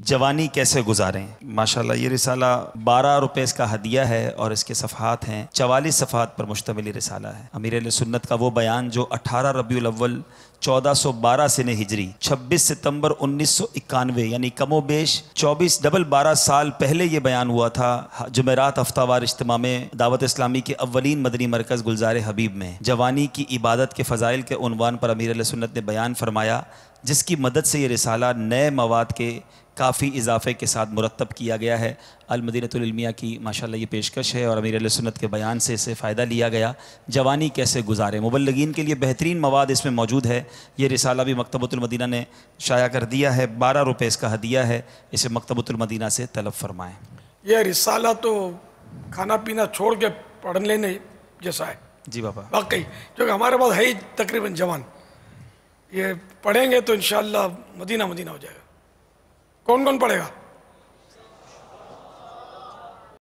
जवानी कैसे गुजारें। माशाल्लाह ये रिसाला 12 रुपए इसका हदिया है और इसके सफ़हात हैं 44 सफ़हात पर मुश्तमिल रिसाला है। अमीर अहले सुन्नत का वो बयान जो 18 रबीउल अव्वल 1412 सिने हिजरी 26 सितंबर 1991 यानी कमो बेश 12 साल पहले ये बयान हुआ था जुमेरात हफ्तावार इज्तिमा में दावत इस्लामी के अव्वलीन मदनी मरकज़ गुलजार हबीब में। जवानी की इबादत के फ़ज़ाइल के उन्वान पर अमीर अहले सुन्नत ने बयान फरमाया, जिसकी मदद से ये रिसाला नए मवाद के काफ़ी इजाफे के साथ मुरतब किया गया है। अल मदीनतुल इल्मिया की माशाल्लाह ये पेशकश है और अमीर अहले सुन्नत के बयान से इससे फ़ायदा लिया गया। जवानी कैसे गुजारे, मुबल्लिगीन के लिए बेहतरीन मवाद इसमें मौजूद है। ये रिसाला भी मकतबतुल मदीना ने शाया कर दिया है। 12 रुपये इसका हदिया है, इसे मकतबतुल मदीना से तलब फरमाएँ। यह रिसाला तो खाना पीना छोड़ के पढ़ लेने जैसा है जी बाबा, वाकई, क्योंकि हमारे पास है ही तकरीबन जवान। ये पढ़ेंगे तो इंशाअल्लाह मदीना मदीना हो जाएगा। कौन कौन पढ़ेगा?